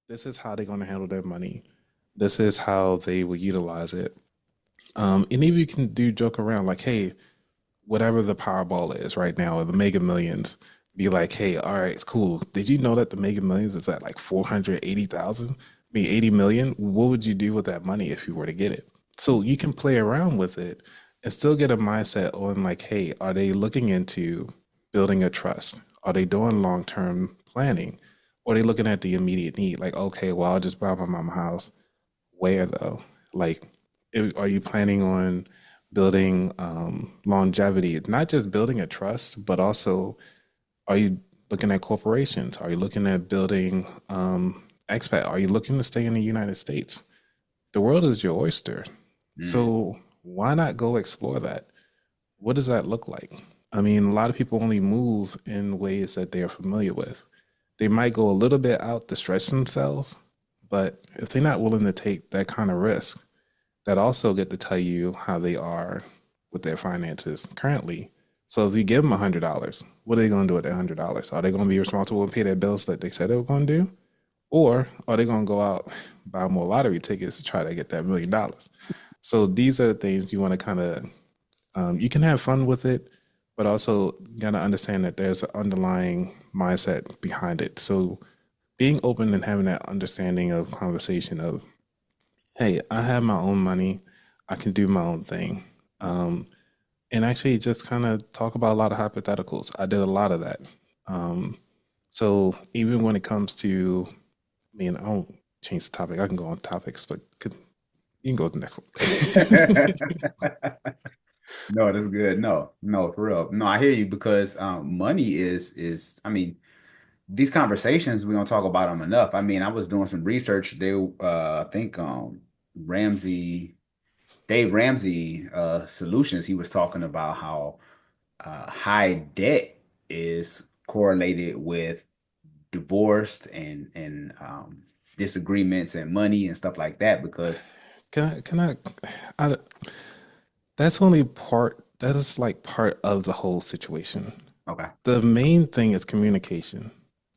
This is how they're going to handle their money. This is how they will utilize it. And even you can do joke around like, hey, whatever the Powerball is right now, or the Mega Millions, be like, hey, all right, it's cool. Did you know that the Mega Millions is at like 480,000? I mean, 80 million? What would you do with that money if you were to get it? So you can play around with it and still get a mindset on like, hey, are they looking into building a trust? Are they doing long-term planning? Or are they looking at the immediate need? Like, okay, well, I'll just buy my mom a house. Where though? Like, are you planning on building longevity? Not just building a trust, but also are you looking at corporations? Are you looking at building expat? Are you looking to stay in the United States? The world is your oyster. Mm. So why not go explore that? What does that look like? I mean, a lot of people only move in ways that they are familiar with. They might go a little bit out to stretch themselves, but if they're not willing to take that kind of risk, that also get to tell you how they are with their finances currently. So if you give them $100, what are they going to do with that $100? Are they going to be responsible and pay their bills like they said they were going to do? Or are they going to go out buy more lottery tickets to try to get that $1 million? So these are the things you want to kind of you can have fun with it, but also you got to understand that there's an underlying mindset behind it. So being open and having that understanding of conversation of, hey, I have my own money, I can do my own thing. Um, and actually just kind of talk about a lot of hypotheticals. I did a lot of that. Um, so even when it comes to, I mean, I don't change the topic. I can go on topics, but you can go to the next one. No, that's good. No, no, for real. No, I hear you because money is. I mean, these conversations we don't talk about them enough. I mean, I was doing some research. I think Ramsey, Dave Ramsey, Solutions. He was talking about how high debt is correlated with divorced and disagreements and money and stuff like that because I, that's only part, that is like part of the whole situation. okay. The main thing is communication.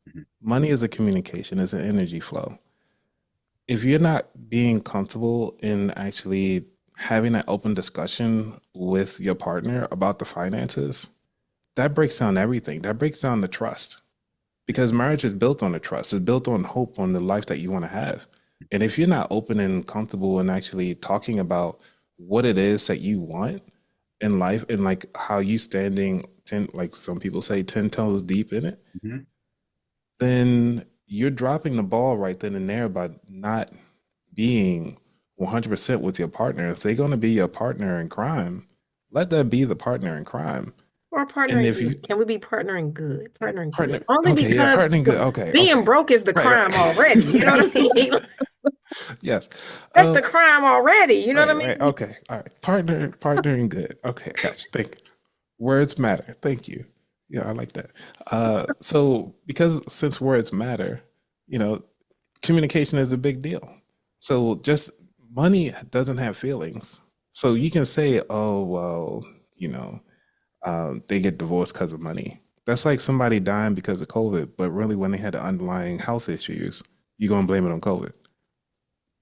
Mhm. Money is a communication, is an energy flow. If you're not being comfortable in actually having that open discussion with your partner about the finances, that breaks down everything. That breaks down the trust because marriage is built on the trust. It's built on hope on the life that you want to have. And if you're not open and comfortable in actually talking about what it is that you want in life and like how you standing ten, like some people say, 10 toes deep in it, Mhm. then you're dropping the ball right then and there by not being 100% with your partner. If they're going to be your partner in crime, let that be the partner in crime. Or And partnering if you good. Can we be partnering good? Partnering partner, good. Only okay, yeah, because partnering good. Okay, being okay. broke is the Right, crime already. You know what I right. mean? Yes. That's Uh, the crime already. You know what I right, right. mean? Okay. All right. Partnering good. Okay, I got you. Thank you. Words matter. Thank you. Yeah, I like that. So because since words matter, you know, communication is a big deal. So just money doesn't have feelings. So you can say, oh, well, you know, they get divorced because of money. That's like somebody dying because of COVID, but really when they had the underlying health issues, you're gonna blame it on COVID.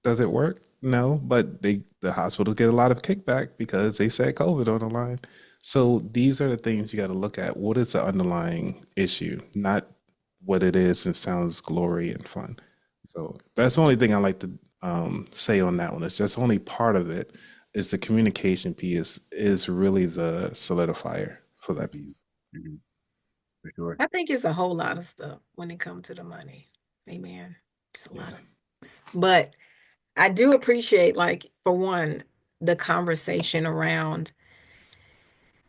Does it work? No, but the hospitals get a lot of kickback because they said COVID on the line. So these are the things you got to look at. What is the underlying issue, not what it is and sounds glory and fun. So that's the only thing I like to say on that one. It's just only part of it is the communication piece is really the solidifier for that Mhm. piece. Mhm. For sure. I think it's a whole lot of stuff when it comes to the money. Amen. It's a lot Yeah. of things. But I do appreciate, like, for one, the conversation around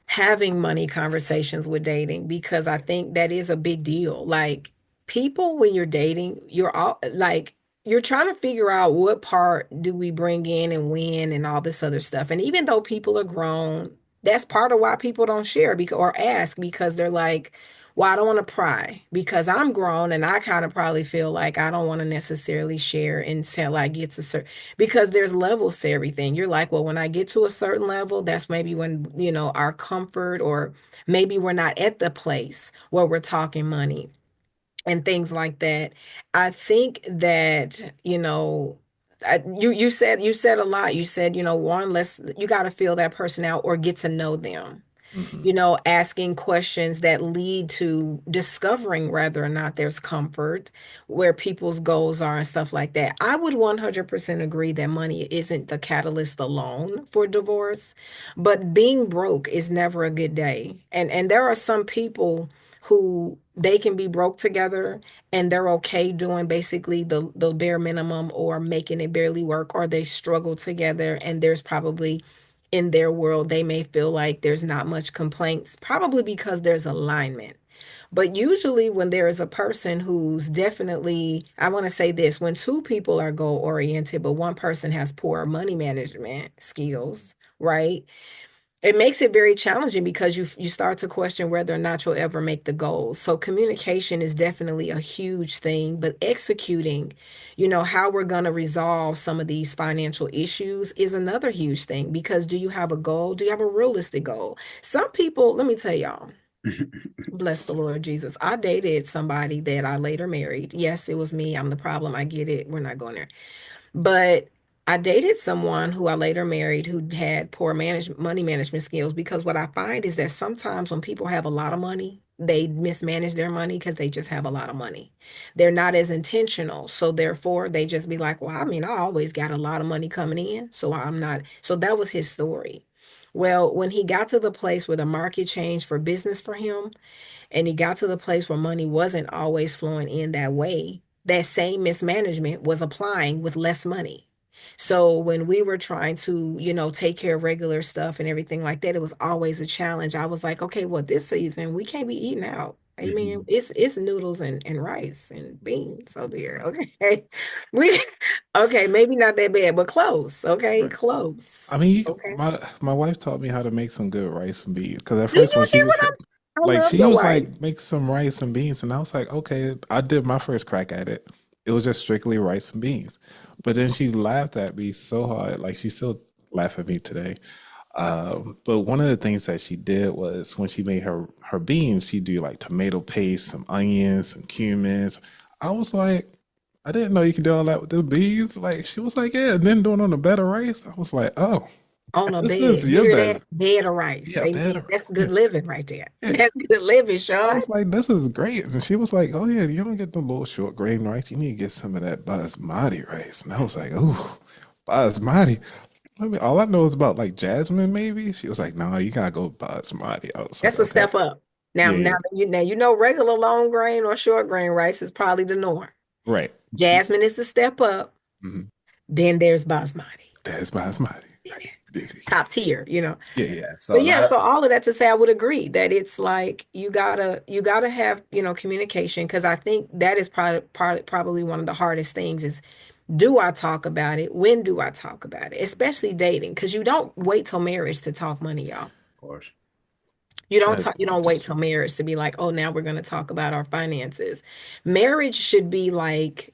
having money conversations with dating because I think that is a big deal. Like people when you're dating, you're all like you're trying to figure out what part do we bring in and when and all this other stuff. And even though people are grown, that's part of why people don't share because or ask because they're like, well, I don't want to pry because I'm grown and I kind of probably feel like I don't want to necessarily share until I get to certain because there's levels to everything. You're like, well, when I get to a certain level, that's maybe when, our comfort or maybe we're not at the place where we're talking money. and things like that. I think that, you said a lot. You said, one, you got to feel that person out or get to know them, Hmm. asking questions that lead to discovering whether or not there's comfort, where people's goals are and stuff like that. I would 100% agree that money isn't the catalyst alone for divorce, but being broke is never a good day. And there are some people who they can be broke together and they're okay doing basically the bare minimum or making it barely work, or they struggle together and there's probably in their world, they may feel like there's not much complaints, probably because there's alignment. But usually, when there is a person who's definitely, I want to say this, when two people are goal oriented, but one person has poor money management skills, right? It makes it very challenging because you start to question whether or not you'll ever make the goals. So communication is definitely a huge thing, but executing, how we're going to resolve some of these financial issues is another huge thing, because do you have a goal? Do you have a realistic goal? Some people, let me tell y'all, bless the Lord Jesus. I dated somebody that I later married. Yes, it was me. I'm the problem. I get it. We're not going there. But I dated someone who I later married who had poor money management skills, because what I find is that sometimes when people have a lot of money, they mismanage their money because they just have a lot of money. They're not as intentional. So therefore they just be like, well, I mean, I always got a lot of money coming in. So I'm not. So that was his story. Well, when he got to the place where the market changed for business for him, and he got to the place where money wasn't always flowing in that way, that same mismanagement was applying with less money. So when we were trying to, take care of regular stuff and everything like that, it was always a challenge. I was like, okay, well, this season we can't be eating out. Amen. Mhm. It's noodles and rice and beans over here. Okay. We okay, maybe not that bad, but close. Okay, Right. I mean, close. Okay. my wife taught me how to make some good rice and beans. Because at Do you first, when she hear was what like, I love she your was wife? like, make some rice and beans, and I was like, okay. I did my first crack at it. It was just strictly rice and beans. But then she laughed at me so hard. Like she still laugh at me today. But one of the things that she did was when she made her beans, she'd do like tomato paste, some onions, some cumins. I was like, I didn't know you could do all that with the beans. Like she was like, yeah, and then doing on the bed of rice. I was like, oh, On a this bed. is You your hear that? best. Bed of rice. Yeah, bed Amen. of rice. That's good Yeah, living right there. yeah. That's good living, I Sean. was like, this is great. And she was like, oh yeah, you don't get the little short grain rice. You need to get some of that basmati rice. And I was like, ooh, basmati. All I know is about like jasmine, maybe. She was like, no, you gotta go basmati. I was like, That's a okay. step up. Now, Yeah, now yeah. regular long grain or short grain rice is probably the norm. Right. Jasmine is the step up. Hmm. Then there's basmati. That's basmati. Top tier. Yeah, yeah. Yeah. So But a yeah, lot of so all of that to say, I would agree that it's like you gotta have communication, because I think that is probably one of the hardest things is, do I talk about it? When do I talk about it? Especially dating, because you don't wait till marriage to talk money, y'all. course. You don't That talk, you don't that's wait true. till marriage to be like, oh, now we're going to talk about our finances. Marriage should be like,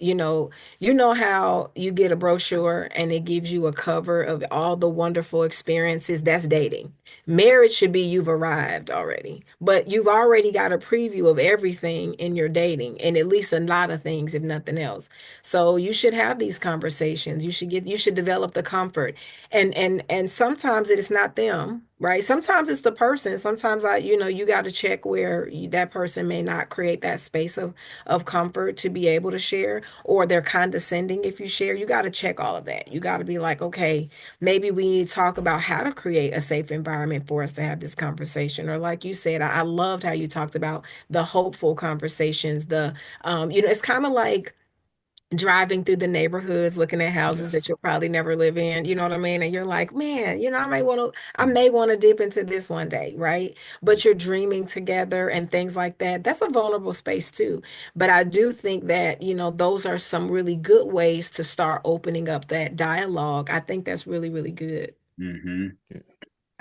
how you get a brochure and it gives you a cover of all the wonderful experiences. That's dating. Marriage should be you've arrived already, but you've already got a preview of everything in your dating, and at least a lot of things, if nothing else. So you should have these conversations. You should develop the comfort, and sometimes it is not them, right? Sometimes it's the person. Sometimes you got to check where that person may not create that space of comfort to be able to share, or they're condescending if you share. You got to check all of that. You got to be like, okay, maybe we need to talk about how to create a safe environment for us to have this conversation. Or like you said, I loved how you talked about the hopeful conversations. It's kind of like driving through the neighborhoods looking at houses that Yes. you'll probably never live in, you know what I mean? And you're like, man, I may want to dip into this one day, right? But you're dreaming together and things like that. That's a vulnerable space too. But I do think that, those are some really good ways to start opening up that dialogue. I think that's really, really good. Mm-hmm. Yeah.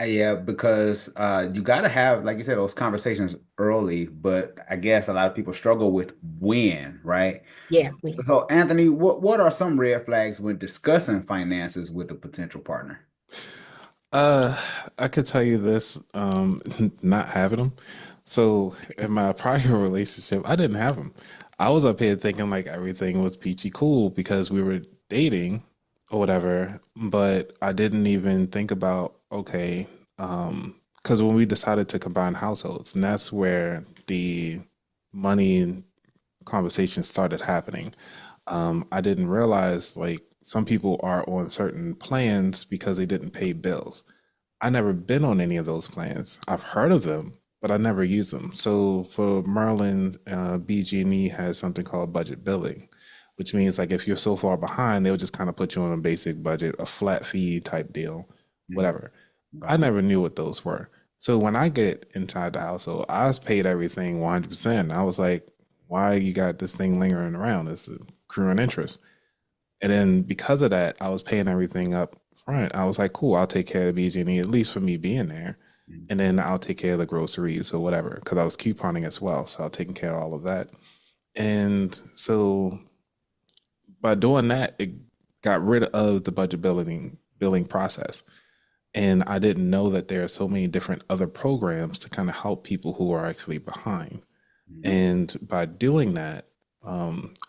Yeah, because you got to have, like you said, those conversations early. But I guess a lot of people struggle with when, right? Yeah. So, Anthony, what are some red flags when discussing finances with a potential partner? Uh, I could tell you this, not having them. So in my prior relationship, I didn't have them. I was up here thinking like everything was peachy cool because we were dating or whatever, but I didn't even think about, okay, because when we decided to combine households, and that's where the money conversation started happening. I didn't realize like some people are on certain plans because they didn't pay bills. I never been on any of those plans. I've heard of them, but I never use them. So for Maryland, BG&E has something called budget billing, which means like if you're so far behind, they'll just kind of put you on a basic budget, a flat fee type deal, Mm, whatever. I okay. never knew what those were. So when I get inside the household, I was paid everything 100%. I was like, why you got this thing lingering around? It's accruing interest. And then because of that, I was paying everything up front. I was like, cool, I'll take care of BG&E, at least for me being there. Mm, And then I'll take care of the groceries or whatever, because I was couponing as well. So I was taking care of all of that. And so by doing that, it got rid of the budget billing process. And I didn't know that there are so many different other programs to kind of help people who are actually behind. mm, And by doing that,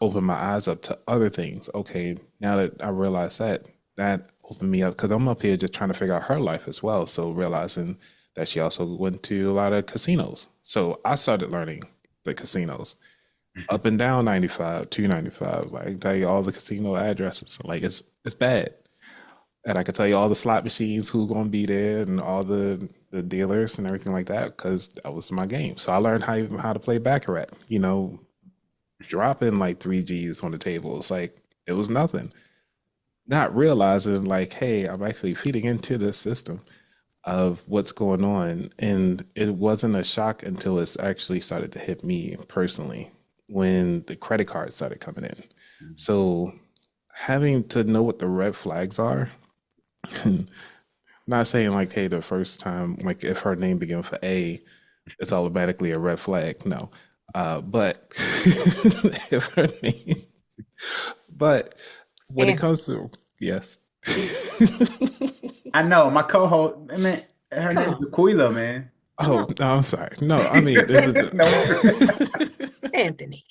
opened my eyes up to other things. Okay, now that I realized that, that opened me up because I'm up here just trying to figure out her life as well. So realizing that she also went to a lot of casinos. So I started learning the casinos up and down 95, 295. Like I can tell you all the casino addresses. Like it's bad. And I could tell you all the slot machines who gonna be there and all the dealers and everything like that because that was my game. So I learned how to play baccarat. Dropping like 3 G's on the table. It's like it was nothing. Not realizing like, hey, I'm actually feeding into this system of what's going on. And it wasn't a shock until it's actually started to hit me personally when the credit cards started coming in. mm. So having to know what the red flags are, not saying like, hey, the first time, like if her name begins for A, it's automatically a red flag. No. But if her name, but when it And comes to, yes. I know my co-host. I mean, her come name is on, Aquila, man. come Oh, on, no, I'm sorry. No, I mean, this is No. Anthony.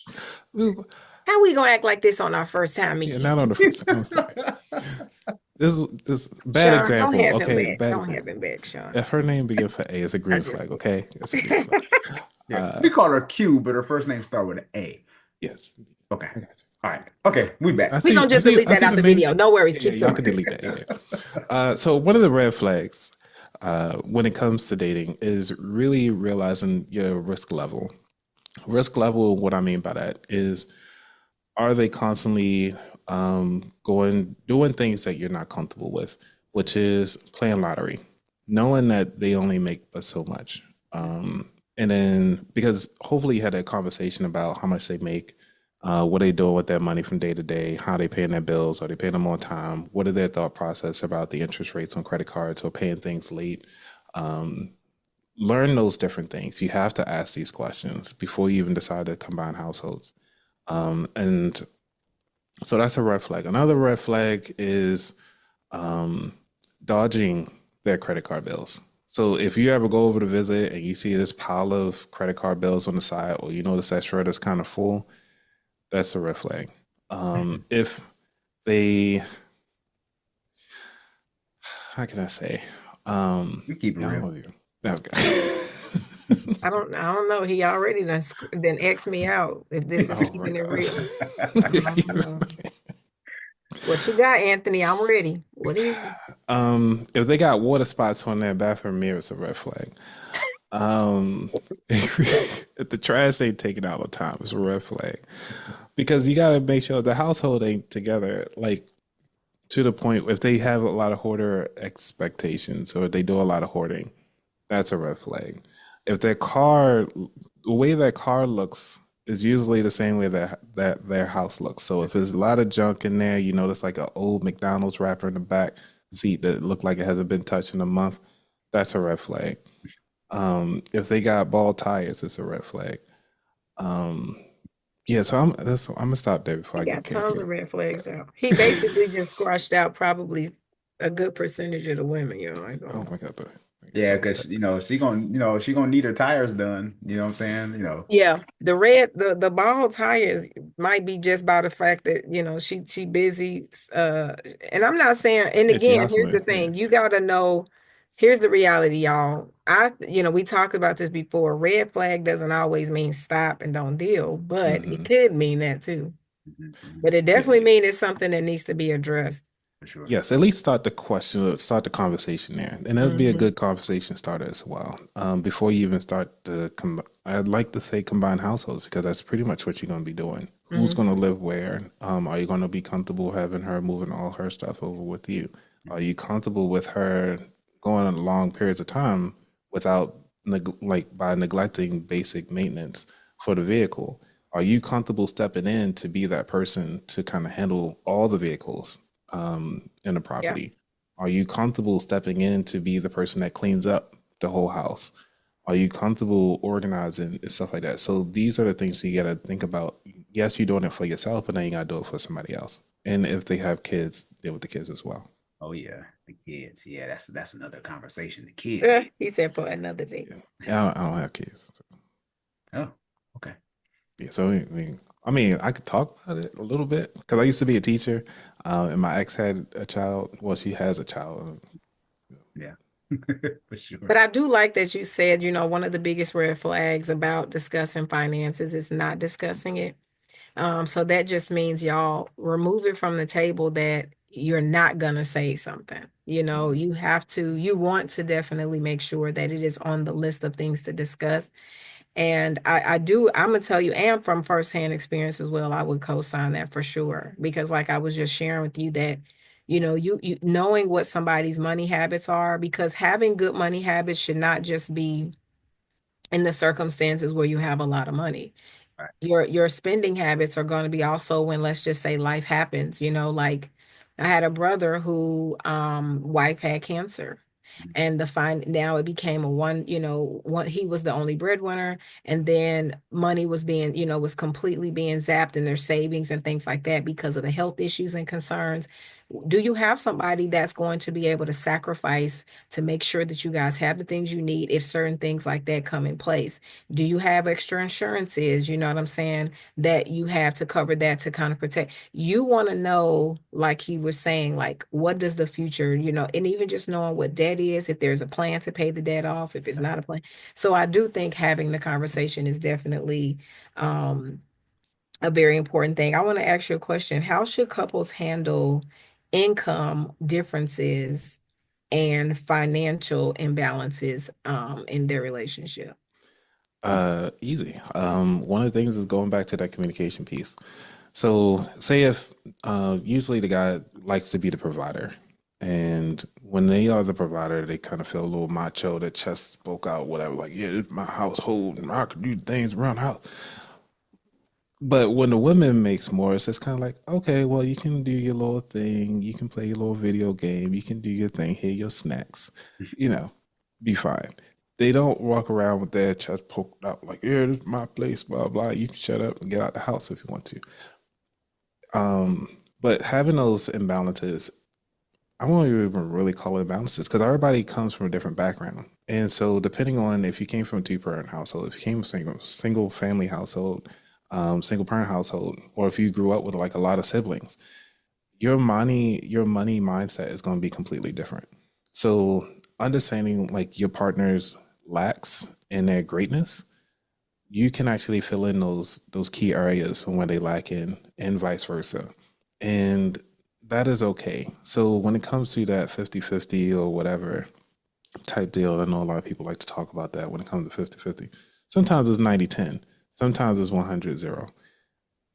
the, How we gonna act like this on our first time yeah, meeting? not on the first time. I'm sorry. This bad Sean, don't example. have him Okay, back. bad Don't have example. him back, Sean. If her name begins for A, it's a I green just flag. Okay, it's a green flag. Yeah, Uh, we call her Q, but her first name start with an A. yes, Okay. I got you. All right. Okay, we I back. we see. gonna I just see. delete I that see out the the name. video. No worries. Yeah, yeah, Keep y'all going. can delete that. Yeah. So one of the red flags when it comes to dating is really realizing your risk level. Risk level, what I mean by that is, are they constantly doing things that you're not comfortable with, which is playing lottery, knowing that they only make but so much. And then because hopefully you had that conversation about how much they make, what they doing with their money from day to day, how they paying their bills, are they paying them on time, what are their thought process about the interest rates on credit cards or paying things late. Learn those different things. You have to ask these questions before you even decide to combine households. And so that's a red flag. Another red flag is um, dodging their credit card bills. So if you ever go over to visit and you see this pile of credit card bills on the side, or you notice that shredder's kind of full, that's a red flag. If they, how can I say? We keep it Yeah, I don't real. know you. Okay. I don't know. He already done X me out if this is Oh my keeping it God. real. I don't know. What you got, Anthony? I'm ready. What is it? If they got water spots on their bathroom mirror, it's a red flag. If the trash ain't taken out on time, it's a red flag. Because you gotta make sure the household ain't together, like to the point if they have a lot of hoarder expectations or they do a lot of hoarding, that's a red flag. If their car, the way their car looks is usually the same way that their house looks. So if there's a lot of junk in there, you notice like an old McDonald's wrapper in the back seat that looked like it hasn't been touched in a month, that's a red flag. If they got bald tires, it's a red flag. Um, yeah, so I'm gonna stop there before He I get got tons canceled. of red flags out. He basically just squashed out probably a good percentage of the women, you know. Like, Oh oh. my God, Yeah, because she gonna need her tires done. You know what I'm saying? Yeah, the bald tires might be just by the fact that she busy. And I'm not saying. And Yeah, she again, here's the hustling. Yeah. thing: you gotta know. Here's the reality, y'all. We talked about this before. Red flag doesn't always mean stop and don't deal, but it Hmm. could mean that too. But it Yeah. definitely means it's something that needs to be addressed. For sure. Yes, at least start the question, start the conversation there, and that'd be a Hmm. good conversation starter as well. Before you even start I'd like to say combined households because that's pretty much what you're going to be doing. Who's going to Hmm. live where? Are you going to be comfortable having her moving all her stuff over with you? Are you comfortable with her going on long periods of time without like by neglecting basic maintenance for the vehicle? Are you comfortable stepping in to be that person to kind of handle all the vehicles in the Yeah. property? Are you comfortable stepping in to be the person that cleans up the whole house? Are you comfortable organizing and stuff like that? So these are the things you got to think about. Yes, you're doing it for yourself, but then you got to do it for somebody else. And if they have kids, deal with the kids as well. Oh yeah, the kids. Yeah, that's another conversation. The kids. He said for another day. Yeah, I don't have kids. So, Oh, okay. yeah, so I mean, I could talk about it a little bit because I used to be a teacher, and my ex had a child. Well, she has a child. Yeah, for sure. But I do like that you said, one of the biggest red flags about discussing finances is not discussing it. So that just means y'all remove it from the table that you're not gonna say something. You want to definitely make sure that it is on the list of things to discuss. And I'm gonna tell you, and from firsthand experience as well, I would co-sign that for sure. Because like I was just sharing with you that, you knowing what somebody's money habits are, because having good money habits should not just be in the circumstances where you have a lot of money. Right. Your spending habits are going to be also when, let's just say, life happens. Like I had a brother who wife had cancer, and the fine now it became a one he was the only breadwinner, and then money was being was completely being zapped in their savings and things like that because of the health issues and concerns. Do you have somebody that's going to be able to sacrifice to make sure that you guys have the things you need if certain things like that come in place? Do you have extra insurances, you know what I'm saying, that you have to cover that to kind of protect? You want to know, like he was saying, like what does the future, and even just knowing what debt is, if there's a plan to pay the debt off, if it's not a plan. So I do think having the conversation is definitely a very important thing. I want to ask you a question. How should couples handle income differences and financial imbalances in their relationship? Easy. One of the things is going back to that communication piece. So, say if usually the guy likes to be the provider, and when they are the provider, they kind of feel a little macho, their chest spoke out, whatever, like, yeah, it's my household, and I can do things around the house. But when the woman makes more, it's just kind of like, okay, well, you can do your little thing, you can play your little video game, you can do your thing, here, your snacks, you know, be fine. They don't walk around with their chest poked out like, yeah, this is my place, blah, blah. You can shut up and get out the house if you want to. But having those imbalances, I won't even really call it imbalances because everybody comes from a different background. And so depending on if you came from a two-parent household, if you came from a single family household, single parent household, or if you grew up with like a lot of siblings, your money mindset is going to be completely different. So understanding like your partner's lacks and their greatness, you can actually fill in those key areas from where they lack in and vice versa. And that is okay. So when it comes to that 50-50 or whatever type deal, I know a lot of people like to talk about that when it comes to 50-50. Sometimes it's 90-10. Sometimes it's 100-0.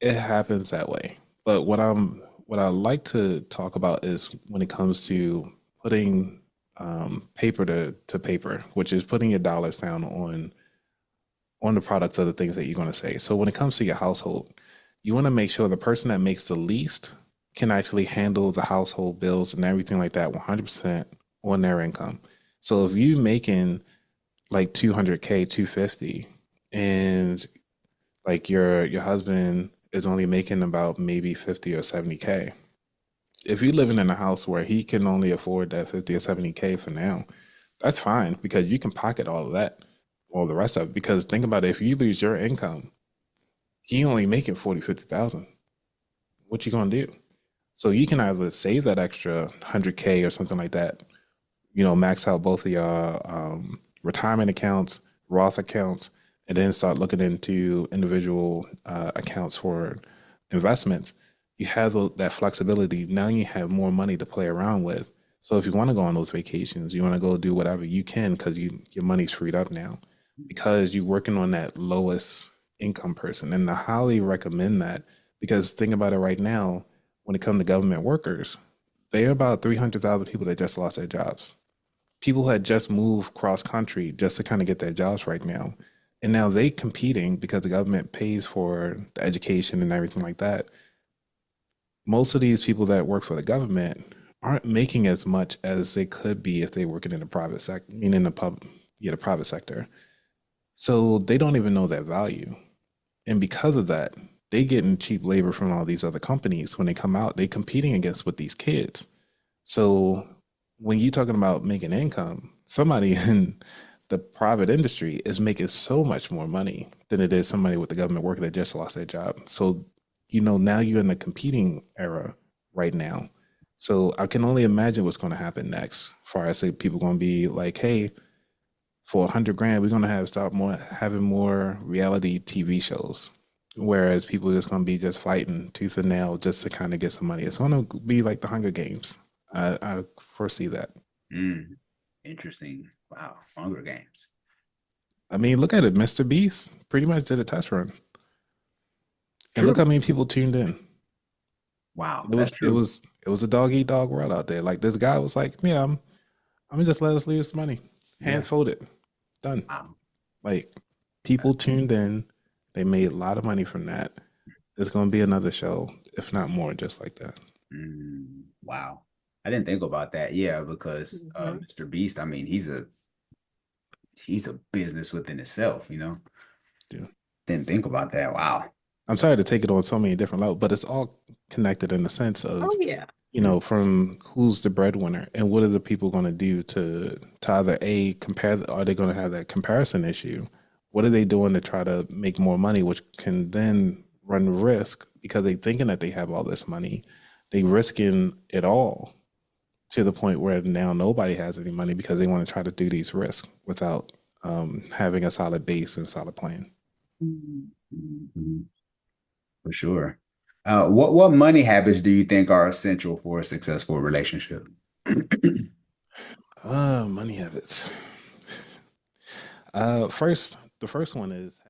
It happens that way. But what I like to talk about is when it comes to putting paper to paper, which is putting your dollars down on the products of the things that you're going to say. So when it comes to your household, you want to make sure the person that makes the least can actually handle the household bills and everything like that 100% on their income. So if you making like 200K, 250, and like your husband is only making about maybe 50 or 70K, if you're living in a house where he can only afford that 50 or 70K for now, That's fine because you can pocket all of that, all the rest of it. Because think about it, if you lose your income, you only making 40, 50,000. What you gonna do? So you can either save that extra 100K or something like that, max out both of your retirement accounts, Roth accounts, and then start looking into individual accounts for investments. You have that flexibility. Now you have more money to play around with. So if you want to go on those vacations, you want to go do whatever you can because your money's freed up now because you're working on that lowest income person. And I highly recommend that because think about it right now, when it comes to government workers, there are about 300,000 people that just lost their jobs. People who had just moved cross country just to kind of get their jobs right now. And now they competing because the government pays for the education and everything like that. Most of these people that work for the government aren't making as much as they could be if they working in the private sector, meaning the private sector. So they don't even know that value. And because of that, they getting cheap labor from all these other companies. When they come out, they competing against with these kids. So when you're talking about making income, somebody in the private industry is making so much more money than it is somebody with the government worker that just lost their job. So, now you're in the competing era right now. So I can only imagine what's going to happen next. As far as say people going to be like, hey, for 100 grand, we're going to have start more having more reality TV shows. Whereas people are just going to be just fighting tooth and nail just to kind of get some money. It's going to be like the Hunger Games. I foresee that. Interesting. Wow. Hunger Games. I mean, look at it. Mr. Beast pretty much did a test run, and True. look how many people tuned in. Wow. It That's was it true. was it was a dog eat dog world out there. Like this guy was like, yeah, I'm gonna just let us lose money, Yeah. hands folded, done. Wow. Like people tuned in, they made a lot of money from that. There's gonna be another show, if not more, just like that. Wow. I didn't think about that. Yeah, because Mr. Beast, I mean, he's a business within itself, Yeah. Didn't think about that. Wow. I'm sorry to take it on so many different levels, but it's all connected in the sense of, Oh, yeah. from who's the breadwinner and what are the people going to do to either A, compare, are they going to have that comparison issue? What are they doing to try to make more money, which can then run risk because they thinking that they have all this money. They risking it all to the point where now nobody has any money because they want to try to do these risks without having a solid base and solid plan. Mhm. For sure. What money habits do you think are essential for a successful relationship? Money habits. The first one is